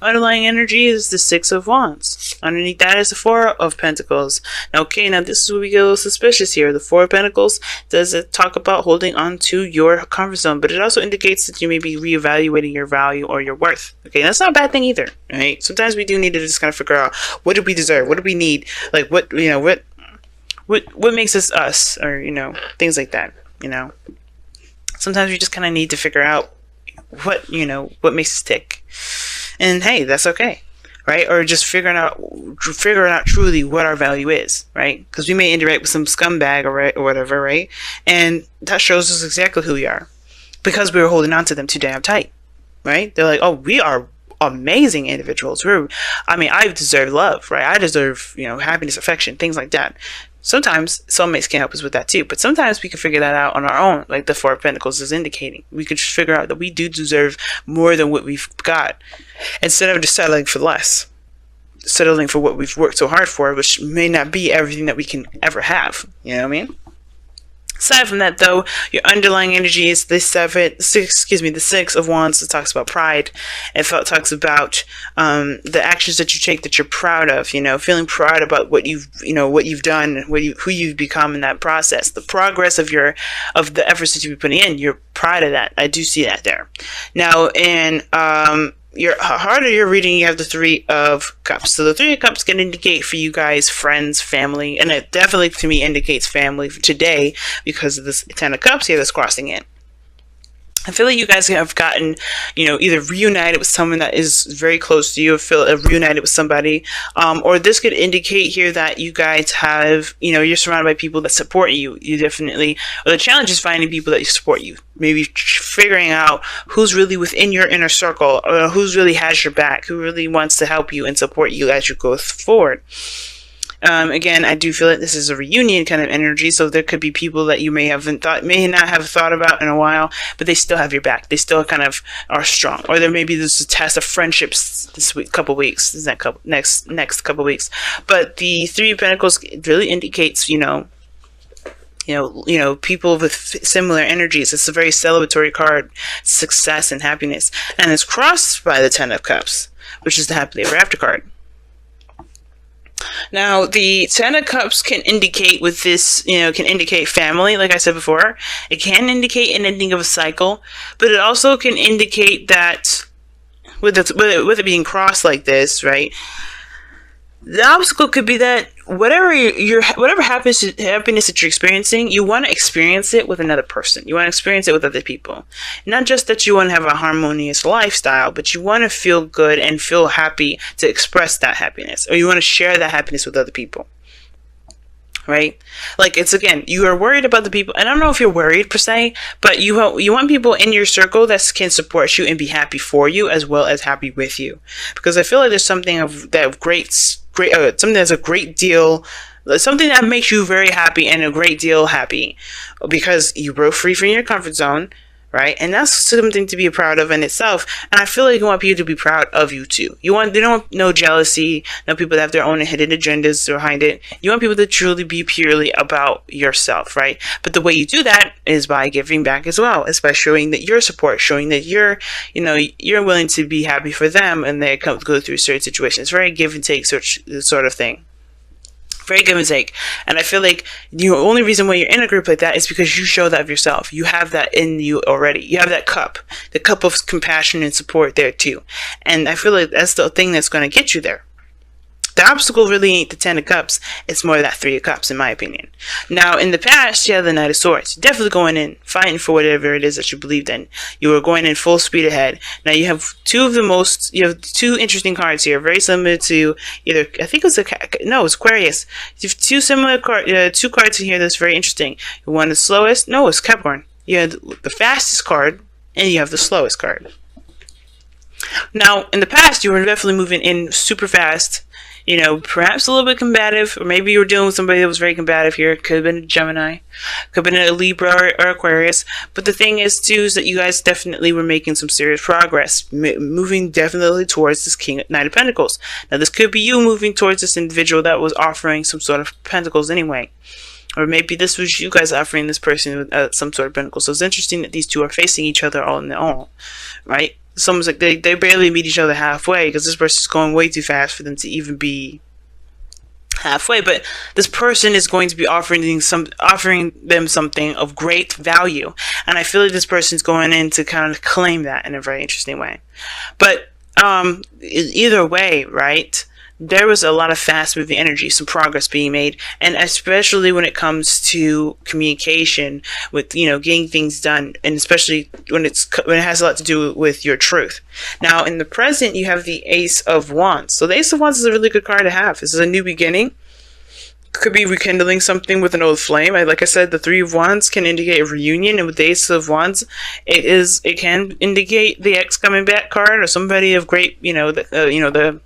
underlying energy is the Six of Wands. Underneath that is the Four of Pentacles. Now, okay, now this is where we get a little suspicious here. The Four of Pentacles does talk about holding on to your comfort zone, but it also indicates that you may be reevaluating your value or your worth. Okay, that's not a bad thing either, right? Sometimes we do need to just kind of figure out, what do we deserve? What do we need? Like, what makes us us? Or, things like that, Sometimes we just kind of need to figure out what makes us tick. And hey, that's okay, right? Or just figuring out truly what our value is, right? Because we may interact with some scumbag or whatever, right? And that shows us exactly who we are, because we were holding on to them too damn tight, right? They're like, oh, we are amazing individuals. I deserve love, right? I deserve, happiness, affection, things like that. Sometimes soulmates can help us with that too, but sometimes we can figure that out on our own, like the Four of Pentacles is indicating. We could just figure out that we do deserve more than what we've got, instead of just settling for less, settling for what we've worked so hard for, which may not be everything that we can ever have. You know what I mean? Aside from that, though, your underlying energy is the Six of Wands. It talks about pride. It talks about the actions that you take that you're proud of. Feeling proud about what you've done, who you've become in that process. The progress of the efforts that you've been putting in. You're proud of that. I do see that there. Now, in your heart of your reading, you have the Three of Cups. So the Three of Cups can indicate for you guys friends, family, and it definitely to me indicates family today because of this Ten of Cups here that's crossing in. I feel like you guys have gotten, either reunited with someone that is very close to you, or feel reunited with somebody, or this could indicate here that you guys have, you're surrounded by people that support you. You definitely, or the challenge is finding people that support you. Maybe figuring out who's really within your inner circle, or who's really has your back, who really wants to help you and support you as you go forward. Again, I do feel that this is a reunion kind of energy, so there could be people that you may not have thought about in a while, but they still have your back. They still kind of are strong. Or there may be this test of friendships this next couple weeks. But the Three of Pentacles really indicates, people with similar energies. It's a very celebratory card, success and happiness, and it's crossed by the Ten of Cups, which is the happily ever after card. Now, the Ten of Cups can indicate with this, can indicate family, like I said before. It can indicate an ending of a cycle, but it also can indicate that with it being crossed like this, right? The obstacle could be that whatever happiness that you're experiencing, you want to experience it with another person. You want to experience it with other people. Not just that you want to have a harmonious lifestyle, but you want to feel good and feel happy to express that happiness, or you want to share that happiness with other people. Right? Like, it's, again, you are worried about the people, and I don't know if you're worried per se, but you want people in your circle that can support you and be happy for you as well as happy with you. Because I feel like there's something something that's a great deal, something that makes you very happy and a great deal happy, because you broke free from your comfort zone, right? And that's something to be proud of in itself. And I feel like you want people to be proud of you too. They don't want no jealousy, no people that have their own hidden agendas behind it. You want people to truly be purely about yourself, right? But the way you do that is by giving back as well. It's by showing that your support, showing that you're willing to be happy for them and they go through certain situations. It's very give and take sort of thing. Very give and take. And I feel like the only reason why you're in a group like that is because you show that of yourself. You have that in you already. You have that cup, the cup of compassion and support there too. And I feel like that's the thing that's going to get you there. The obstacle really ain't the Ten of Cups. It's more that Three of Cups, in my opinion. Now, in the past, you have the Knight of Swords. You're definitely going in, fighting for whatever it is that you believed in. You were going in full speed ahead. Now, you have two interesting cards here, very similar to either, I think it's Aquarius. You have two cards in here that's very interesting. One is slowest. No, it's Capricorn. You have the fastest card, and you have the slowest card. Now, in the past, you were definitely moving in super fast. Perhaps a little bit combative, or maybe you were dealing with somebody that was very combative here. It could have been a Gemini, could have been a Libra or Aquarius. But the thing is, too, is that you guys definitely were making some serious progress, moving definitely towards this Knight of Pentacles. Now, this could be you moving towards this individual that was offering some sort of pentacles anyway. Or maybe this was you guys offering this person some sort of pentacle. So it's interesting that these two are facing each other all in all, right? It's almost like they barely meet each other halfway, because this person's going way too fast for them to even be halfway. But this person is going to be offering them something of great value, and I feel like this person's going in to kind of claim that in a very interesting way. But either way, right, there was a lot of fast moving energy, some progress being made, and especially when it comes to communication with, you know, getting things done, and especially when it has a lot to do with your truth. Now, in the present, you have the Ace of Wands. So the Ace of Wands is a really good card to have. This is a new beginning. Could be rekindling something with an old flame. Like I said, the Three of Wands can indicate a reunion, and with the Ace of Wands, it can indicate the ex coming back card, or somebody of great, the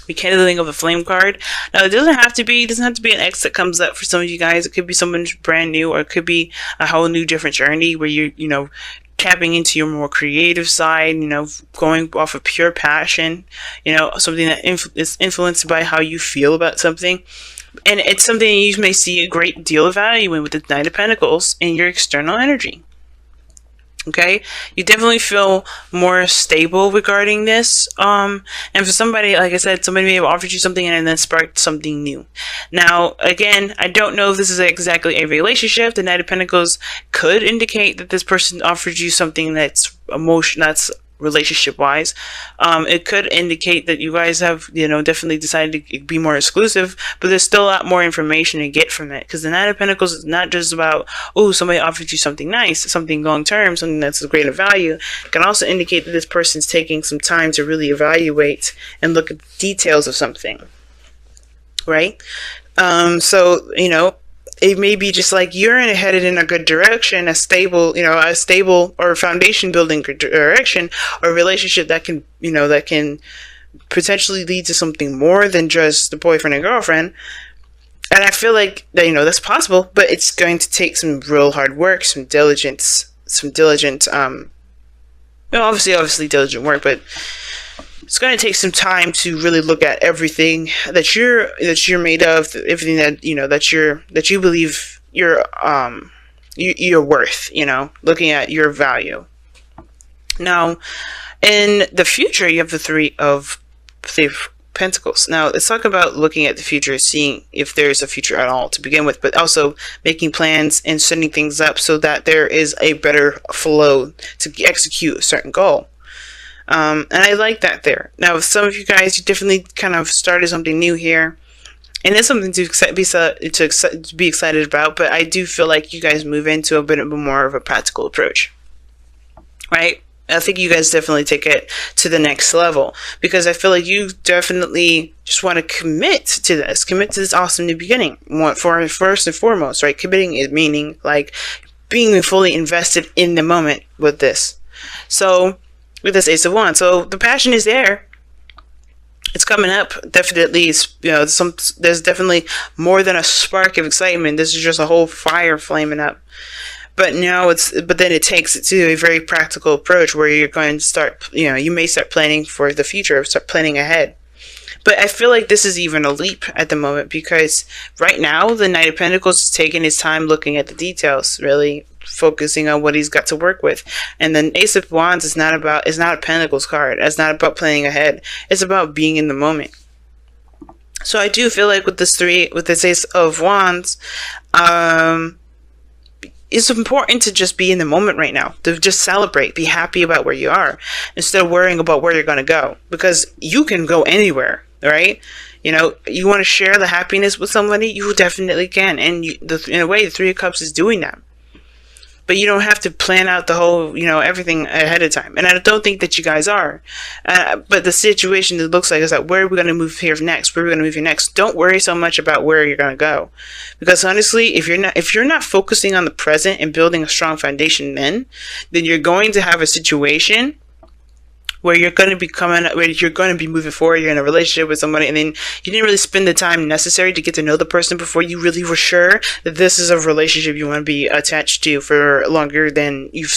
rekindling of a flame card. Now, it doesn't have to be an ex that comes up for some of you guys. It could be someone brand new, or it could be a whole new different journey where you're tapping into your more creative side, going off of pure passion, something that is influenced by how you feel about something. And it's something you may see a great deal of value in with the Knight of Pentacles in your external energy. Okay, you definitely feel more stable regarding this. And for somebody, like I said, somebody may have offered you something and then sparked something new. Now, again, I don't know if this is exactly a relationship. The Knight of Pentacles could indicate that this person offered you something that's relationship-wise. It could indicate that you guys have, definitely decided to be more exclusive, but there's still a lot more information to get from it, because the Knight of Pentacles is not just about, oh, somebody offered you something nice, something long-term, something that's of greater value. It can also indicate that this person's taking some time to really evaluate and look at the details of something, right? It may be just like you're headed in a good direction, a stable or foundation building direction, or a relationship that can potentially lead to something more than just the boyfriend and girlfriend. And I feel like that, that's possible, but it's going to take some real hard work, some diligent, obviously diligent work, but it's going to take some time to really look at everything that you're made of, everything that that you believe you're worth. Looking at your value. Now, in the future, you have the Three of Pentacles. Now, let's talk about looking at the future, seeing if there's a future at all to begin with, but also making plans and setting things up so that there is a better flow to execute a certain goal. And I like that there. Now, with some of you guys, you definitely kind of started something new here, and it's something to be excited about. But I do feel like you guys move into a bit more of a practical approach, right? I think you guys definitely take it to the next level, because I feel like you definitely just want to commit to this awesome new beginning. First and foremost, right? Committing is meaning like being fully invested in the moment with this. So, with this Ace of Wands, so the passion is there. It's coming up. Definitely, there's definitely more than a spark of excitement. This is just a whole fire flaming up. But then it takes it to a very practical approach where you're going to start. You may start planning for the future, start planning ahead. But I feel like this is even a leap at the moment, because right now the Knight of Pentacles is taking his time looking at the details, really focusing on what he's got to work with. And then Ace of Wands is not a Pentacles card. It's not about planning ahead. It's about being in the moment. So I do feel like with this Ace of Wands, it's important to just be in the moment right now, to just celebrate, be happy about where you are, instead of worrying about where you're going to go, because you can go anywhere, right? You want to share the happiness with somebody, you definitely can. And in a way, the Three of Cups is doing that. But you don't have to plan out the whole, everything ahead of time. And I don't think that you guys are. But the situation, it looks like, is that where are we going to move here next? Where are we going to move here next? Don't worry so much about where you're going to go. Because honestly, if you're not focusing on the present and building a strong foundation then you're going to have a situation where you're going to be moving forward, you're in a relationship with somebody, and then you didn't really spend the time necessary to get to know the person before you really were sure that this is a relationship you want to be attached to for longer than you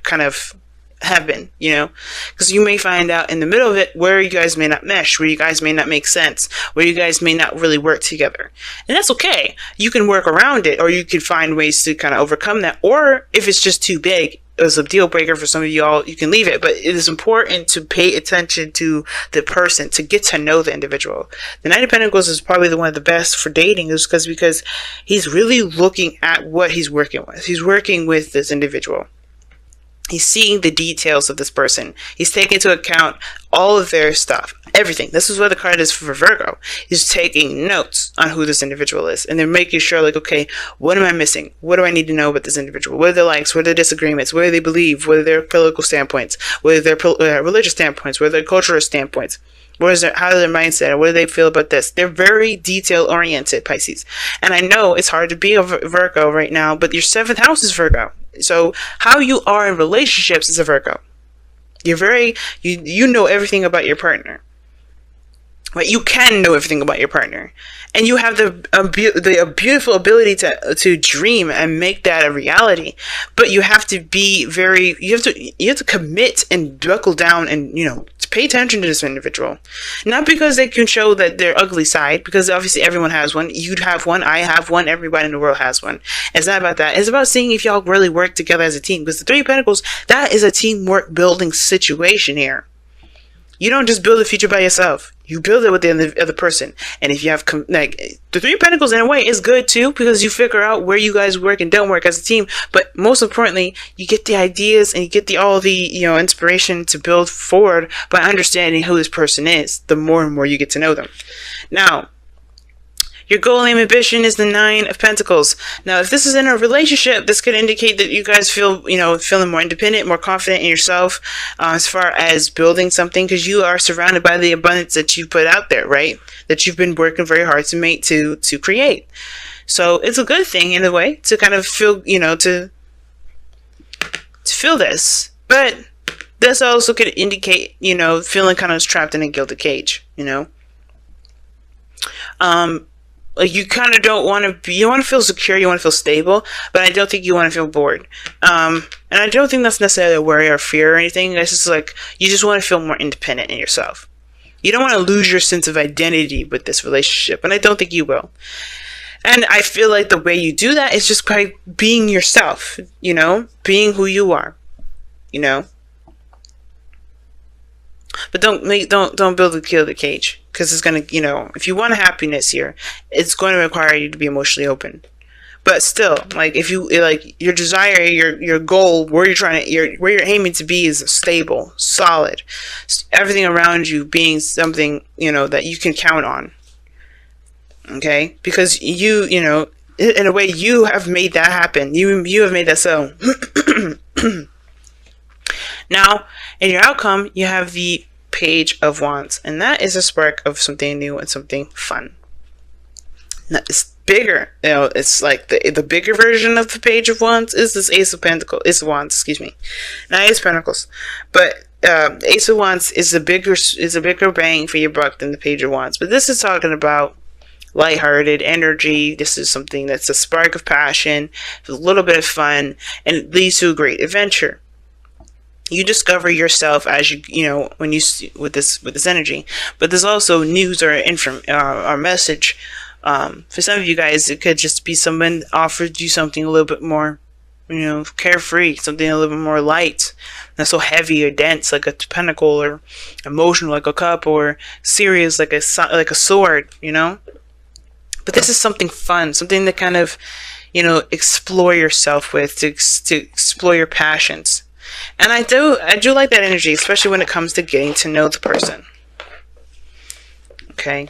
kind of have been, because you may find out in the middle of it where you guys may not mesh, where you guys may not make sense, where you guys may not really work together. And that's okay. You can work around it, or you can find ways to kind of overcome that. Or if it's just too big, a deal breaker for some of y'all, you can leave it. But it is important to pay attention to the person, to get to know the individual. The Knight of Pentacles is probably the one of the best for dating, is because he's really looking at what he's working with. He's working with this individual. He's seeing the details of this person. He's taking into account all of their stuff, everything. This is what the card is for Virgo. He's taking notes on who this individual is. And they're making sure, like, okay, what am I missing? What do I need to know about this individual? What are their likes? What are their disagreements? What do they believe? What are their political standpoints? What are their religious standpoints? What are their cultural standpoints? How is their mindset? What do they feel about this? They're very detail-oriented, Pisces. And I know it's hard to be a Virgo right now, but your 7th house is Virgo. So how you are in relationships is a Virgo. You're very, you know everything about your partner. Right? You can know everything about your partner. And you have the beautiful ability to dream and make that a reality. But you have to be you have to commit and buckle down and, pay attention to this individual. Not because they can show that their ugly side, because obviously everyone has one. You'd have one, I have one, everybody in the world has one. It's not about that. It's about seeing if y'all really work together as a team. Because the 3 of Pentacles, that is a teamwork building situation here. You don't just build a future by yourself. You build it with the other person. And if you have, the 3 of Pentacles in a way is good too, because you figure out where you guys work and don't work as a team. But most importantly, you get the ideas and you get all the inspiration to build forward by understanding who this person is. The more and more you get to know them. Now, your goal and ambition is the 9 of Pentacles. Now, if this is in a relationship, this could indicate that you guys feel, feeling more independent, more confident in yourself as far as building something, because you are surrounded by the abundance that you put out there, right? That you've been working very hard to create. So it's a good thing in a way to kind of feel, to feel this. But this also could indicate, feeling kind of trapped in a gilded cage, Like, you kind of don't want to be, you want to feel secure, you want to feel stable, but I don't think you want to feel bored. And I don't think that's necessarily a worry or fear or anything. It's just like, you just want to feel more independent in yourself. You don't want to lose your sense of identity with this relationship, and I don't think you will. And I feel like the way you do that is just by being yourself, being who you are, But don't build a gilded cage, because it's gonna, if you want happiness here, it's going to require you to be emotionally open. But still, like, if you your desire, your goal, where you're aiming to be is stable, solid, everything around you being something that you can count on. Okay, because in a way you have made that happen. You have made that so. Now, in your outcome, you have the Page of Wands, and that is a spark of something new and something fun. Now, it's bigger. It's like the bigger version of the Page of Wands is this Ace of Wands, excuse me. Not Ace of Pentacles, but Ace of Wands is a bigger bang for your buck than the Page of Wands. But this is talking about lighthearted energy. This is something that's a spark of passion, a little bit of fun, and it leads to a great adventure. You discover yourself as when you with this energy. But there's also news or message. For some of you guys, it could just be someone offered you something a little bit more, carefree, something a little bit more light, not so heavy or dense like a pentacle, or emotional like a cup, or serious like a sword. But this is something fun, something to kind of, explore yourself with, to explore your passions. And I do like that energy, especially when it comes to getting to know the person. Okay,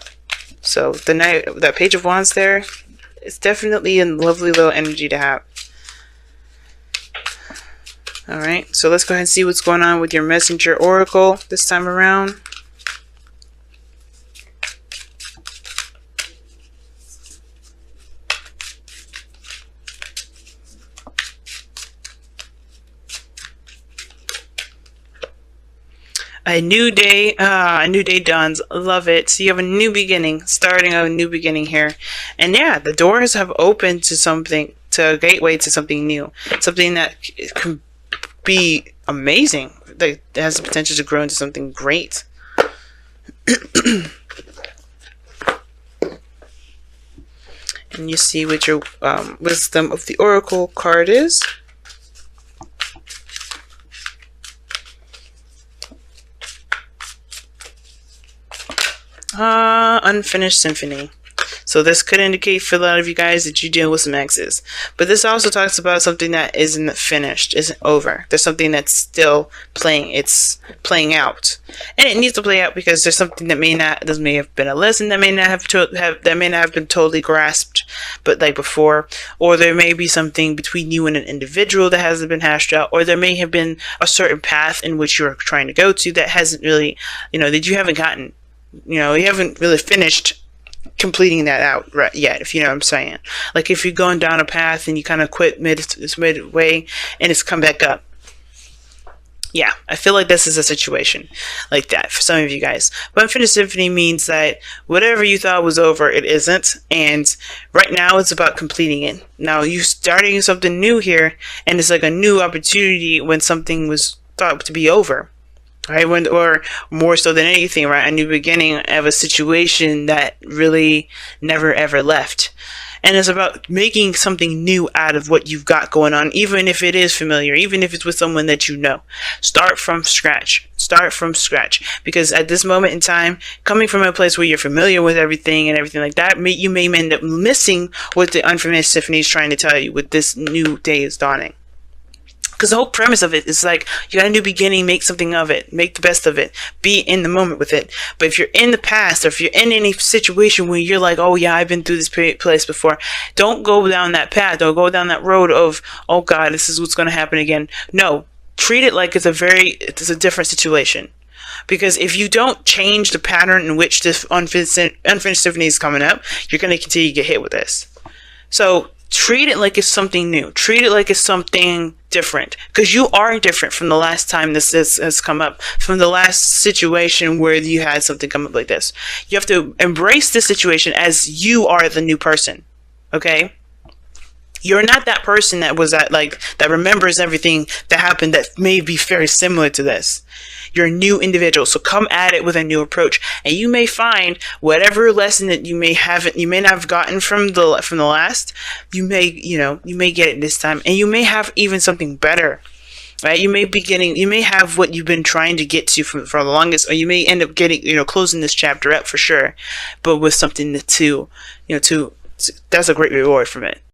so that Page of Wands there, it's definitely a lovely little energy to have. All right, so let's go ahead and see what's going on with your Messenger Oracle this time around. A new day dawns. Love it. So you have a new beginning, starting a new beginning here. And yeah, the doors have opened to something, to a gateway to something new. Something that can be amazing. That has the potential to grow into something great. And you see what your Wisdom of the Oracle card is. Unfinished symphony. So this could indicate for a lot of you guys that you deal with some exes. But this also talks about something that isn't finished, isn't over. There's something that's still playing. It's playing out, and it needs to play out because there's something that may have been a lesson that may not have been totally grasped, but like before, or there may be something between you and an individual that hasn't been hashed out, or there may have been a certain path in which you're trying to go to that hasn't really, that you haven't gotten, you haven't really finished completing that out right yet, if you know what I'm saying. Like if you're going down a path and you kind of quit midway and it's come back up. Yeah, I feel like this is a situation like that for some of you guys. But unfinished symphony means that whatever you thought was over, it isn't. And right now it's about completing it. Now you're starting something new here, and it's like a new opportunity when something was thought to be over. Right, or more so than anything, right? A new beginning of a situation that really never ever left. And it's about making something new out of what you've got going on, even if it is familiar, even if it's with someone that you know. Start from scratch. Start from scratch. Because at this moment in time, coming from a place where you're familiar with everything and everything like that, you may end up missing what the unfinished symphony is trying to tell you with this new day is dawning. Because the whole premise of it is like, you got a new beginning, make something of it, make the best of it, be in the moment with it. But if you're in the past, or if you're in any situation where you're like, oh yeah, I've been through this place before, don't go down that path, don't go down that road of, oh God, this is what's going to happen again. No, treat it like it's a different situation. Because if you don't change the pattern in which this unfinished symphony is coming up, you're going to continue to get hit with this. So treat it like it's something new. Treat it like it's something different. Because you are different from the last time this has come up. From the last situation where you had something come up like this. You have to embrace this situation as you are the new person. Okay? You're not that person that was that remembers everything that happened that may be very similar to this. You're a new individual, so come at it with a new approach, and you may find whatever lesson that you may not have gotten from the last, you may get it this time, and you may have even something better. Right? You may have what you've been trying to get to for the longest, or you may end up getting, closing this chapter up for sure, but with something that's a great reward from it.